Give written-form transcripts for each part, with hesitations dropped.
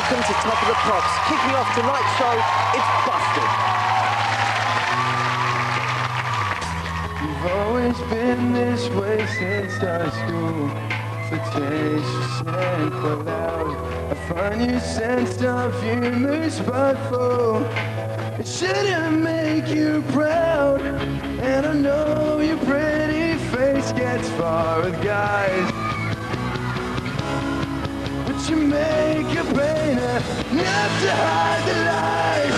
welcome to Top of the Pops. Kicking off tonight's show, it's Busted. You've always been this way since high school. Flirtatious and quite loud. I find your sense of humor spiteful. It shouldn't make you proud. And I know your pretty face gets far with guys. But you make a painter enough to hide the lies.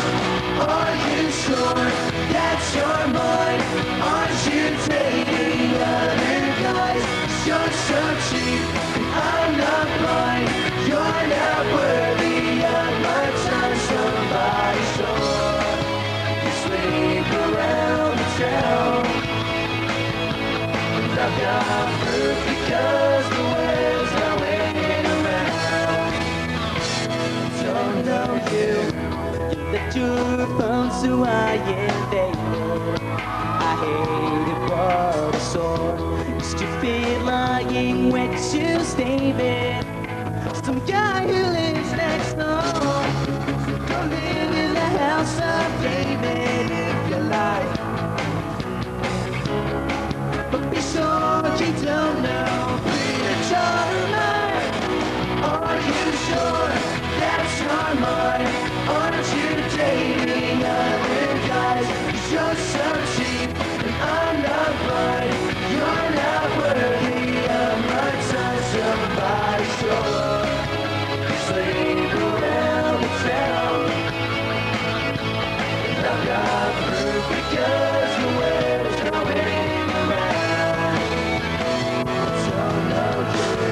Are you sure that's your mind? Aren't you dating other guys? 'Cause you're so cheap and I'm not blind. You're not worthy of my time. Somebody sure you sleep around the town. And I've got proof because the world's going around. Don't know you. You left your phone, so I invaded. I hated what I saw. Used to feel lying when you David. Some guy who lives next door. Go live in the house of David if you like. But be sure you don't know Peter Charmine. Are you sure that's your mind? Aren't you dating other guys? 'Cause you're so cheap and I'm not blind. You're not worthy of my time. Somebody sure sleep around the town. And I've got proof because the word's going around. Don't know you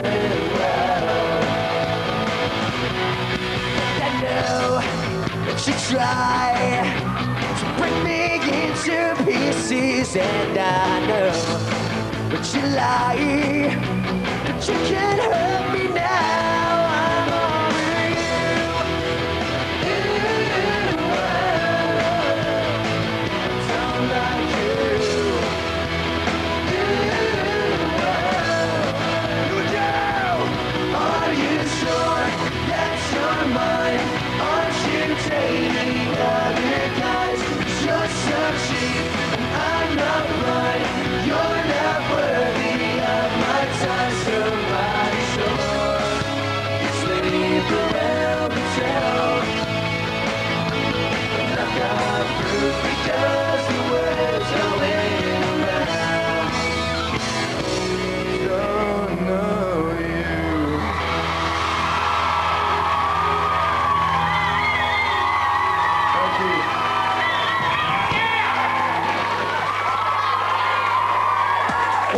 very well. I know that you try to break me into pieces, and I know that you lie, but you can't hurt me now. I'm over you. Don't like you. Are you sure that's your mind? Aren't you dating other guys? 'Cause you're so cheap and I'm not blind. You're not worthy of my time. Somebody sure you sleep around the town. And I've got proof because the word's going around. Don't know you. Thank you.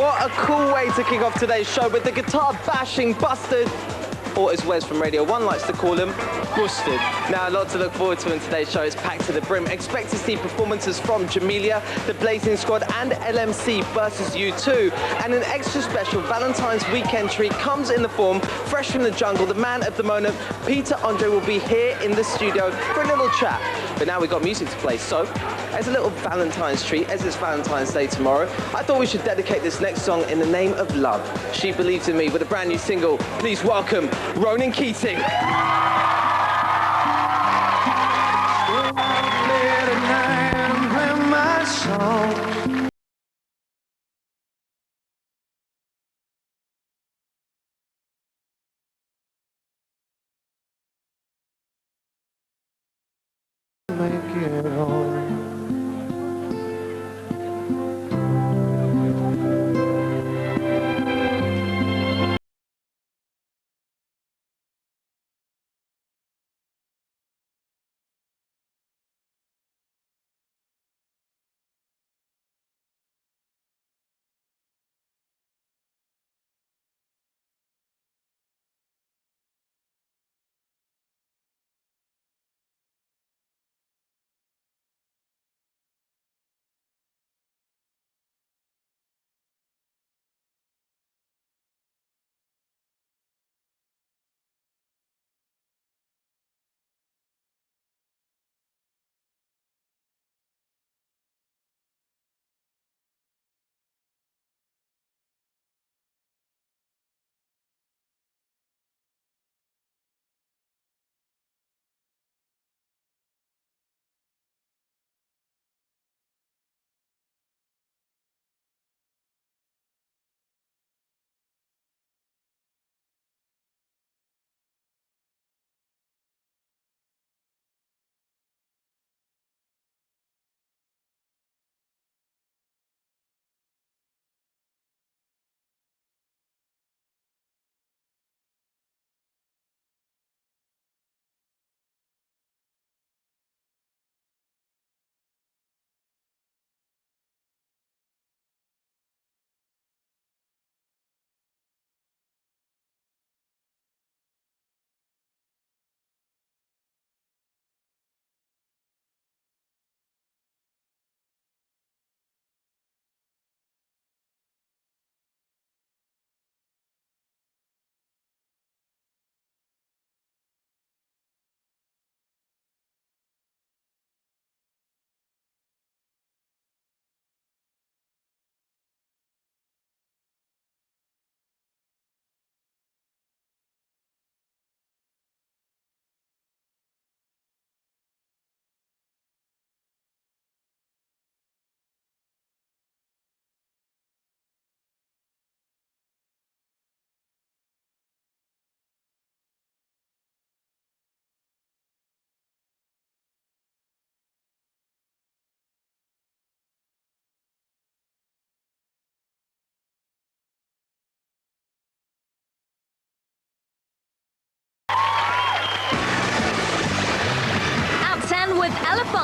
What a cool way to kick off today's show with the guitar bashing Busted, or as Wes from Radio 1 likes to call him, Busted. Now, a lot to look forward to in today's show. It's packed to the brim. Expect to see performances from Jamelia, the Blazing Squad, and LMC versus U2. And an extra special Valentine's weekend treat comes in the form, fresh from the jungle, the man of the moment, Peter Andre, will be here in the studio for a little chat. But now we've got music to play, so as a little Valentine's treat, as it's Valentine's Day tomorrow, I thought we should dedicate this next song in the name of love. She Believes in Me with a brand new single. Please welcome Ronan Keating. Late at night and play my song. Make it home.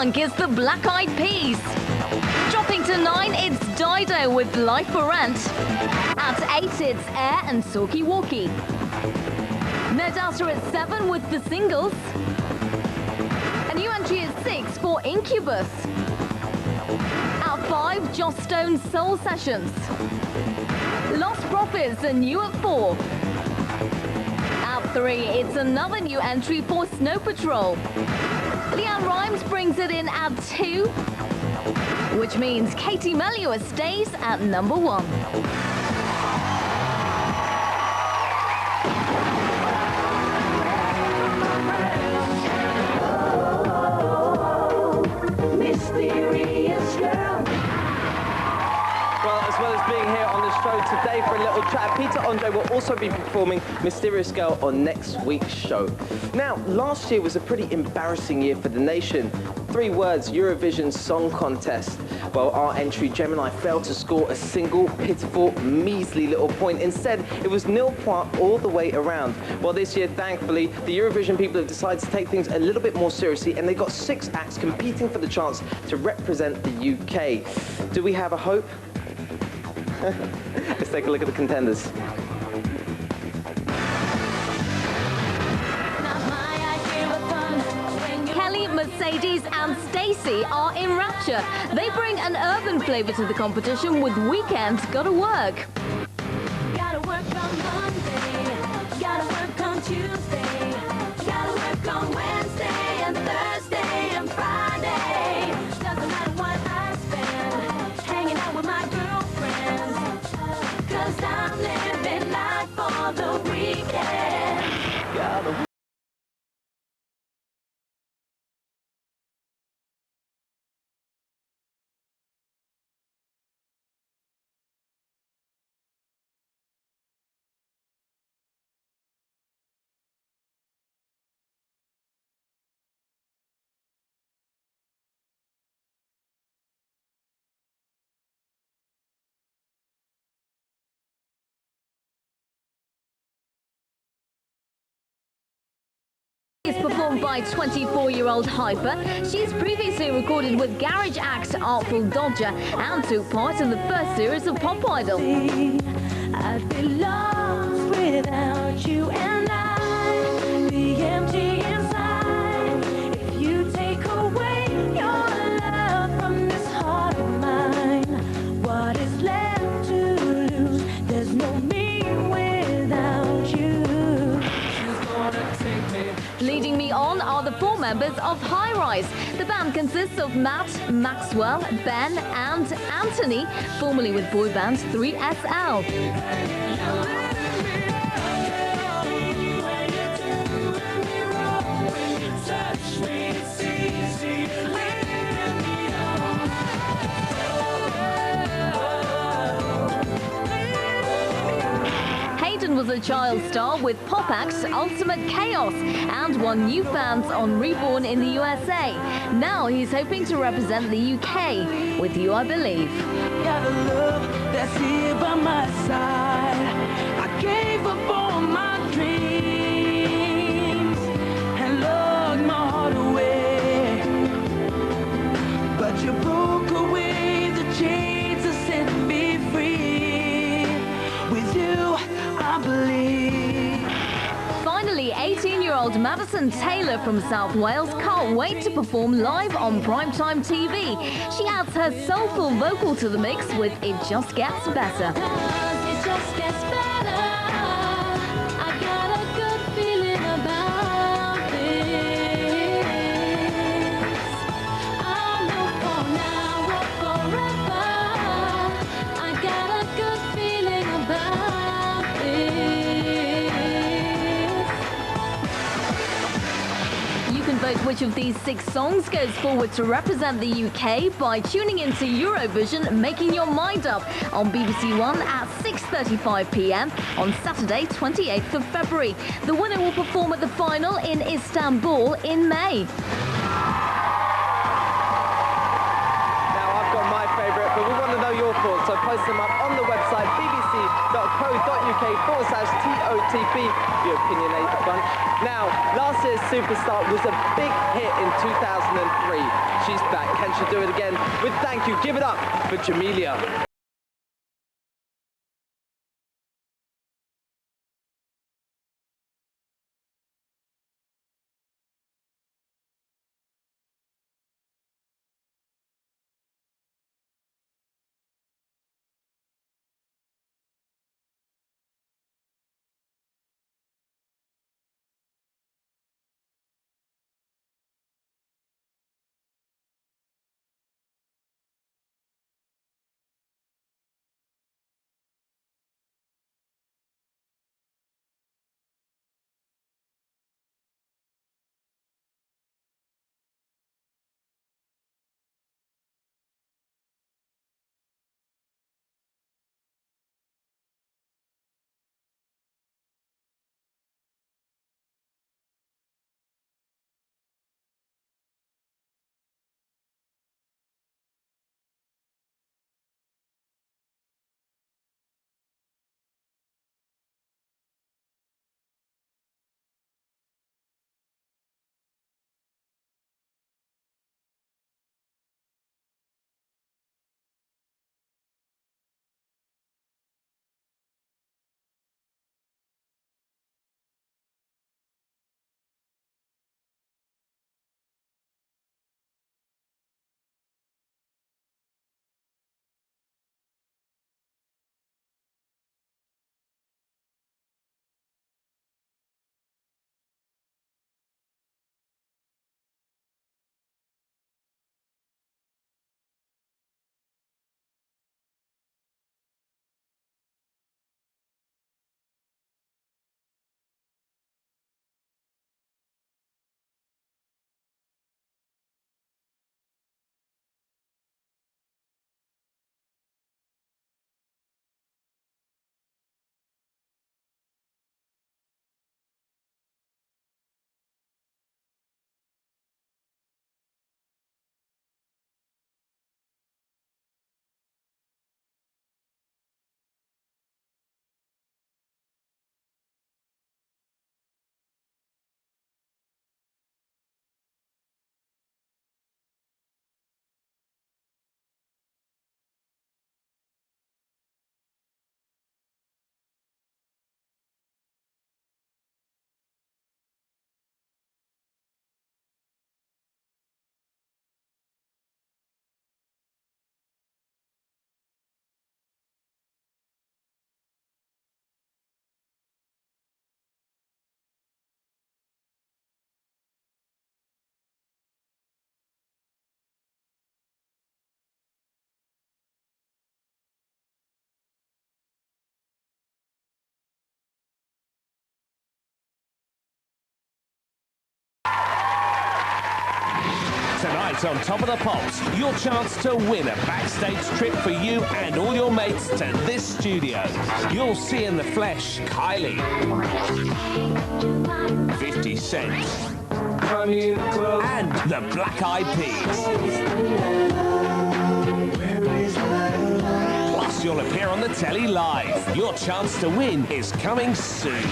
funk is the Black Eyed Peas. Dropping to 9, it's Dido with Life for Rent. At 8, it's Air and Talkie Walkie. No Doubter at 7 with The Singles. A new entry at 6 for Incubus. At 5, Joss Stone's Soul Sessions. Lost Prophets are new at 4. At 3, it's another new entry for Snow Patrol. Leanne Rimes brings it in at 2, which means Katie Melua stays at number 1. Well, as well as being here on the show today for a little chat, Peter Andre will also be performing Mysterious Girl on next week's show. Now, last year was a pretty embarrassing year for the nation. 3 words, Eurovision Song Contest. Well, our entry, Gemini, failed to score a single pitiful, measly little point. Instead, it was nil point all the way around. Well, this year, thankfully, the Eurovision people have decided to take things a little bit more seriously, and they got 6 acts competing for the chance to represent the UK. Do we have a hope? Let's take a look at the contenders. Kelly, Mercedes and Stacey are in rapture. They bring an urban flavour to the competition with Weekend Gotta Work. Gotta work on Monday, gotta work on Tuesday, gotta work on Wednesday and Thursday and Friday. Doesn't matter what I spend, hanging out with my girlfriends, 'cause I'm living life for the weekend. It's performed by 24-year-old Hyper. She's previously recorded with garage act Artful Dodger and took part in the first series of Pop Idol. I'd be lost without you, and I'd be empty inside. If you take away your love from this heart of mine, what is left to lose? There's no me without you. She's gonna take me. Leading me on are the 4 members of High Rise. The band consists of Matt, Maxwell, Ben and Anthony, formerly with boy band 3SL. Hayden was a child star with pop act Ultimate Chaos and won new fans on Reborn in the USA. Now he's hoping to represent the UK with You I Believe. Got a love that's here by my side. I gave up all my dreams and locked my heart away, but you broke away the chains that set me free. With you, I believe. Finally, 18-year-old Madison Taylor from South Wales can't wait to perform live on primetime TV. She adds her soulful vocal to the mix with It Just Gets Better. It just gets better. I got a good feeling about this. I know for now or forever. I got a good feeling about this. You can vote which of these 6 songs goes forward to represent the UK by tuning into Eurovision Making Your Mind Up on BBC One at 6:35 p.m. on Saturday 28th of February. The winner will perform at the final in Istanbul in May. Now, I've got my favourite, but we want to know your support, so post them up on the website bbc.co.uk/TOTP. You opinionated bunch. Now, last year's Superstar was a big hit in 2003. She's back. Can she do it again? With thank you, give it up for Jamelia. Tonight on Top of the Pops, your chance to win a backstage trip for you and all your mates to this studio. You'll see in the flesh Kylie, 50 Cent, and the Black Eyed Peas. Plus, you'll appear on the telly live. Your chance to win is coming soon.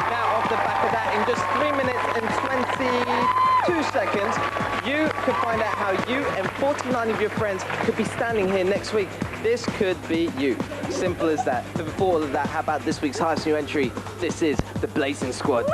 Now, off the back of that, in just 3 minutes and 22 seconds, you can find out how you and 49 of your friends could be standing here next week. This could be you. Simple as that. But before all of that, how about this week's highest new entry? This is the Blazing Squad.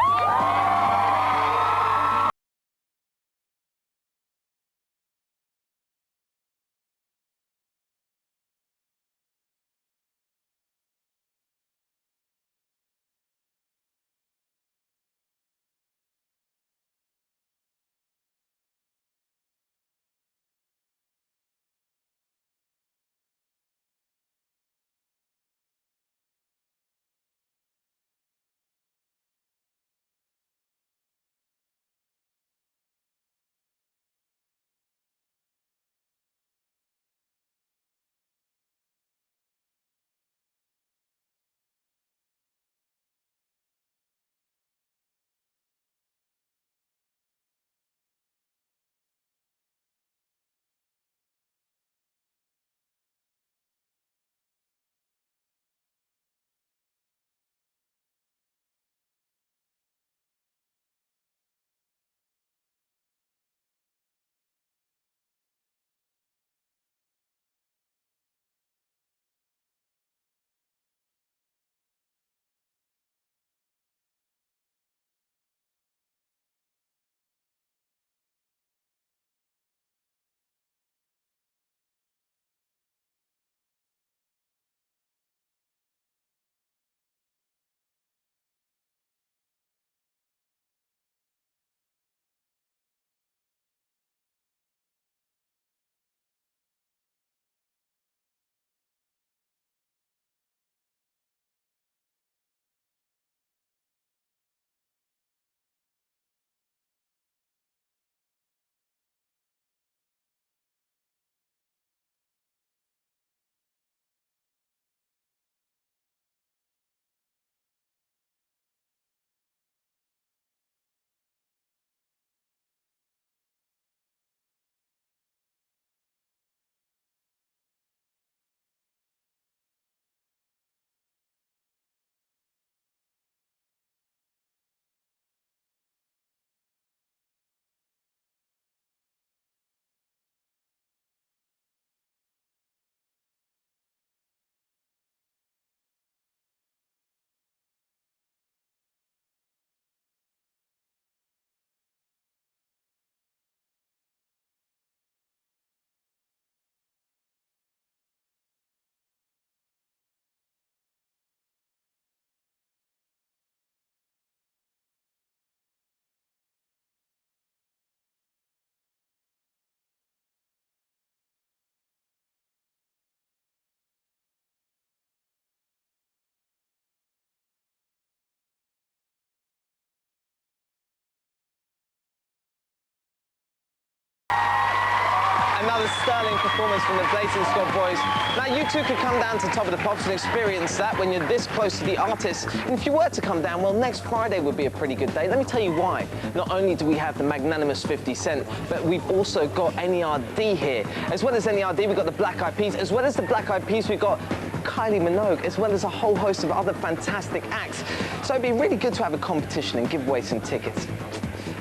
Another sterling performance from the Blazing Squad boys. Now, you two could come down to Top of the Pops and experience that when you're this close to the artists. And if you were to come down, well, next Friday would be a pretty good day. Let me tell you why. Not only do we have the magnanimous 50 Cent, but we've also got NERD here. As well as NERD, we've got the Black Eyed Peas. As well as the Black Eyed Peas, we've got Kylie Minogue, as well as a whole host of other fantastic acts. So it'd be really good to have a competition and give away some tickets.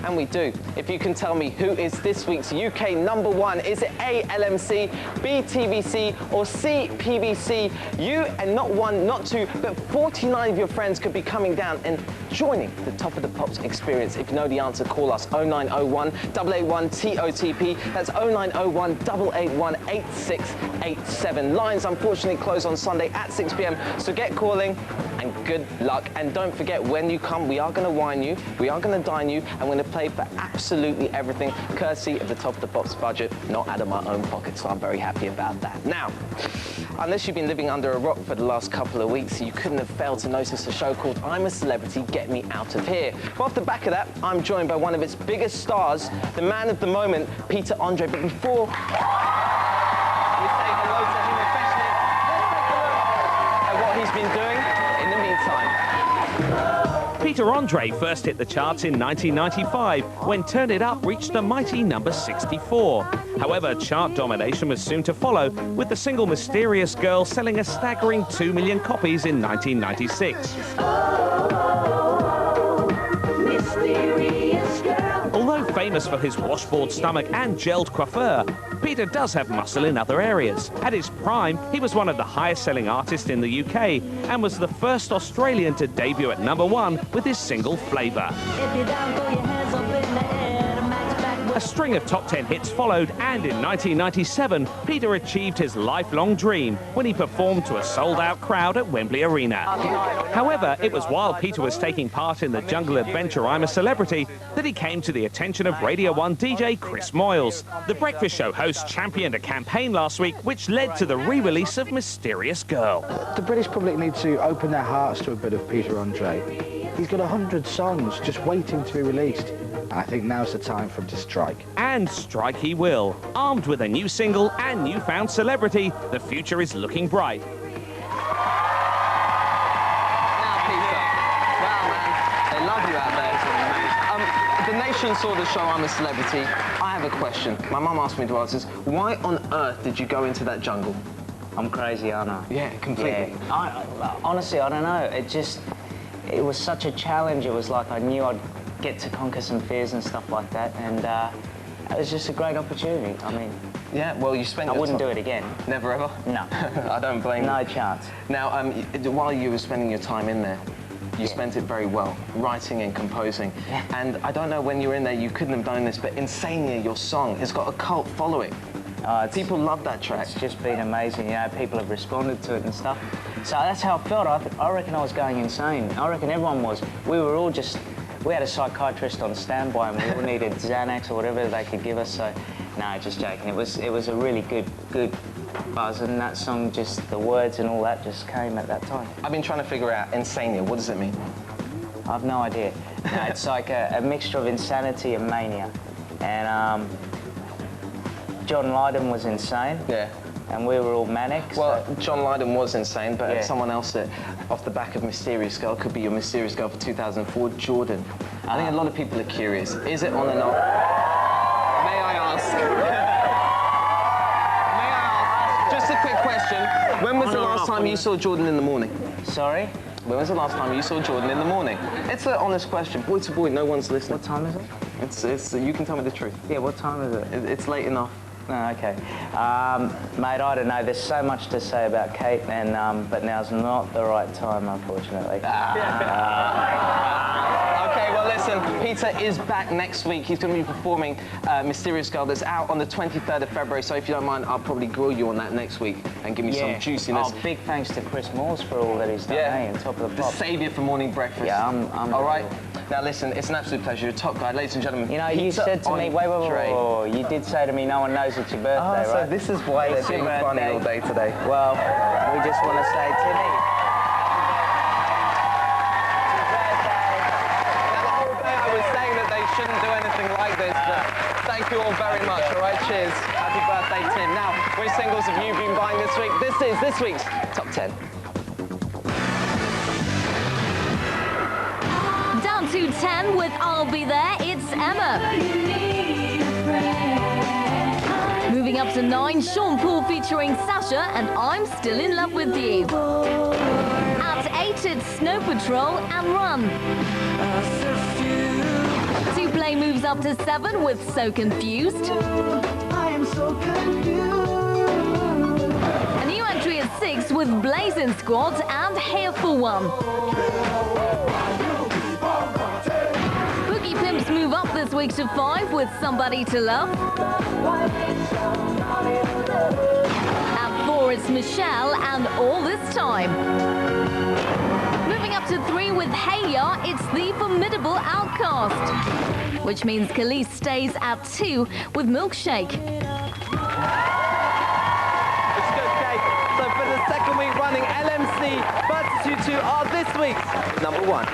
And we do. If you can tell me who is this week's UK #1, is it A, LMC, B, TVC, or C, PVC? You, and not one, not two, but 49 of your friends could be coming down and joining the Top of the Pops experience. If you know the answer, call us 0901 881 TOTP. That's 0901 881 8687. Lines unfortunately close on Sunday at 6 p.m. So get calling and good luck. And don't forget, when you come, we are going to wine you, we are going to dine you, and we're going to play for absolutely everything, courtesy of the Top of the Pops budget, not out of my own pocket. So I'm very happy about that. Now, unless you've been living under a rock for the last couple of weeks, you couldn't have failed to notice a show called I'm a Celebrity, Get Me Out of Here. But off the back of that, I'm joined by one of its biggest stars, the man of the moment, Peter Andre. But before we say hello to him officially, let's take a look at what he's been doing in the meantime. Peter Andre first hit the charts in 1995 when Turn It Up reached the mighty number 64. However, chart domination was soon to follow, with the single Mysterious Girl selling a staggering 2 million copies in 1996. Although famous for his washboard stomach and gelled coiffure, Peter does have muscle in other areas. At his prime, he was one of the highest-selling artists in the UK and was the first Australian to debut at #1 with his single Flavour. A string of top 10 hits followed, and in 1997, Peter achieved his lifelong dream when he performed to a sold-out crowd at Wembley Arena. However, it was while Peter was taking part in the jungle adventure I'm a Celebrity that he came to the attention of Radio 1 DJ Chris Moyles. The breakfast show host championed a campaign last week which led to the re-release of Mysterious Girl. The British public need to open their hearts to a bit of Peter Andre. He's got 100 songs just waiting to be released. I think now's the time for him to strike. And strike he will. Armed with a new single and newfound celebrity, the future is looking bright. Now, Peter, wow, man, they love you out there. The nation saw the show I'm a Celebrity. I have a question. My mum asked me to ask this. Why on earth did you go into that jungle? I'm crazy, aren't I? Yeah, completely. Yeah. Honestly, I don't know. It was such a challenge. It was like I knew I'd get to conquer some fears and stuff like that, and it was just a great opportunity. I mean, yeah, well, you spent. I wouldn't do it again. Never ever? No. I don't blame you. No chance. Now, while you were spending your time in there, you spent it very well, writing and composing. Yeah. And I don't know when you were in there, you couldn't have done this, but Insania, your song, has got a cult following. People love that track. It's just been amazing, you know, people have responded to it and stuff. So that's how I felt. I reckon I was going insane. I reckon everyone was. We were all just, we had a psychiatrist on standby and we all needed Xanax or whatever they could give us, so, no, just joking. It was a really good buzz, and that song, just the words and all that just came at that time. I've been trying to figure out Insania, what does it mean? I've no idea. No, it's like a mixture of insanity and mania. And John Lydon was insane. Yeah. And we were all manic. Well, so. John Lydon was insane, but yeah. Someone else that, off the back of Mysterious Girl, could be your Mysterious Girl for 2004, Jordan. I think a lot of people are curious. Is it on and off? May I ask? May I ask? Just a quick question. When was the last time you saw Jordan in the morning? Sorry? When was the last time you saw Jordan in the morning? It's an honest question. Boy to boy, no one's listening. What time is it? It's you can tell me the truth. Yeah, what time is it? It's late enough. Oh, okay. Mate, I don't know. There's so much to say about Kate, and but now's not the right time, unfortunately. Okay, well, listen, Peter is back next week. He's going to be performing Mysterious Girl that's out on the 23rd of February, so if you don't mind, I'll probably grill you on that next week and give me some juiciness. Oh, big thanks to Chris Moores for all that he's done, on Top of the Pops. The saviour for morning breakfast. Yeah, I'm all right. Now, listen, it's an absolute pleasure. You're a top guy. Ladies and gentlemen, you know, you said to me, wait, you did say to me, no one knows it's your birthday, right? So this is why they're being funny all day today. Well, we just want to say, Timmy. I was saying that they shouldn't do anything like this, but thank you all very much, all right? Cheers. Happy birthday. play, Tim. Now, which singles have you been buying this week? This is this week's Top 10. Down to 10 with I'll Be There, it's Emma. Moving up to 9, Sean Paul featuring Sasha and I'm Still in Love with You. At 8, it's Snow Patrol and Run. 2play moves up to 7 with So Confused. I am so confused. A new entry at 6 with Blazing Squad and Here for One. Boogie Pimps move up this week to 5 with Somebody to Love. At 4 it's Michelle and All This Time. Moving up to 3 with Hey Ya, it's the formidable Outcast. Which means Khalees stays at 2 with Milkshake. It's good, Kate. So for the second week running, LMC versus you two are this week's number 1.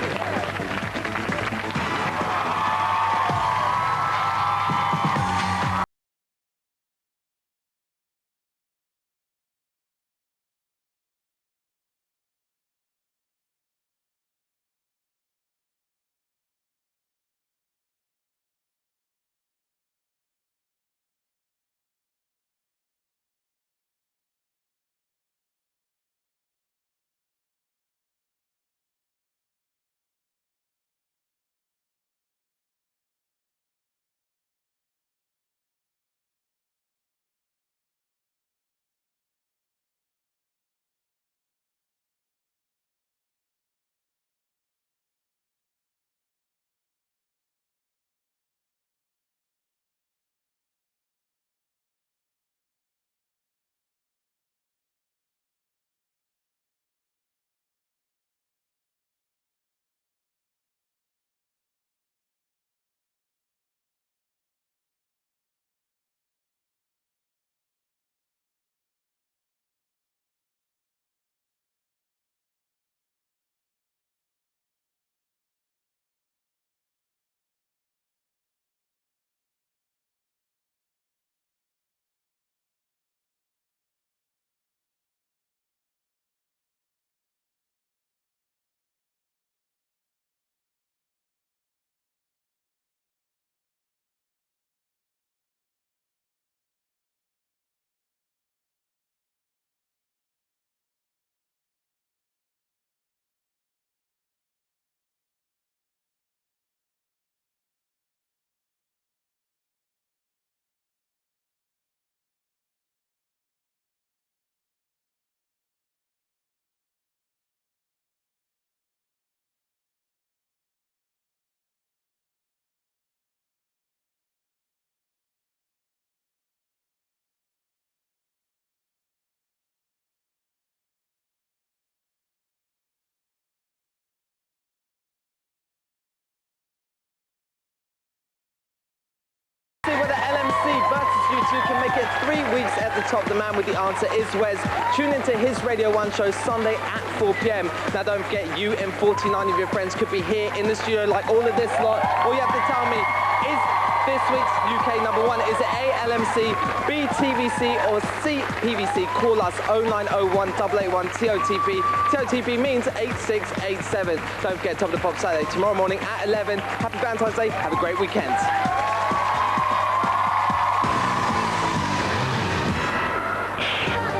See whether LMC versus you two can make it 3 weeks at the top. The man with the answer is Wes. Tune into his Radio 1 show Sunday at 4 p.m. Now don't forget, you and 49 of your friends could be here in the studio like all of this lot. All you have to tell me is this week's UK number 1. Is it A, LMC, B, TVC, or C, PVC? Call us 0901 881 TOTP. TOTP means 8687. Don't forget, Top of the Pop Saturday tomorrow morning at 11. Happy Valentine's Day. Have a great weekend.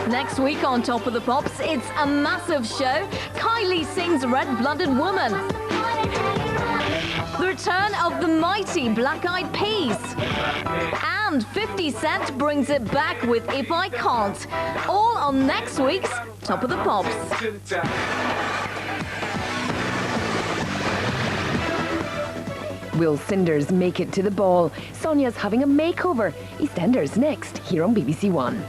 Next week on Top of the Pops, it's a massive show. Kylie sings Red-Blooded Woman. The return of the mighty Black Eyed Peas. And 50 Cent brings it back with If I Can't. All on next week's Top of the Pops. Will Cinders make it to the ball? Sonia's having a makeover. EastEnders next, here on BBC One.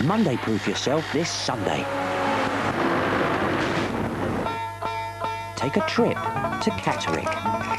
Monday-proof yourself this Sunday. take a trip to Catterick.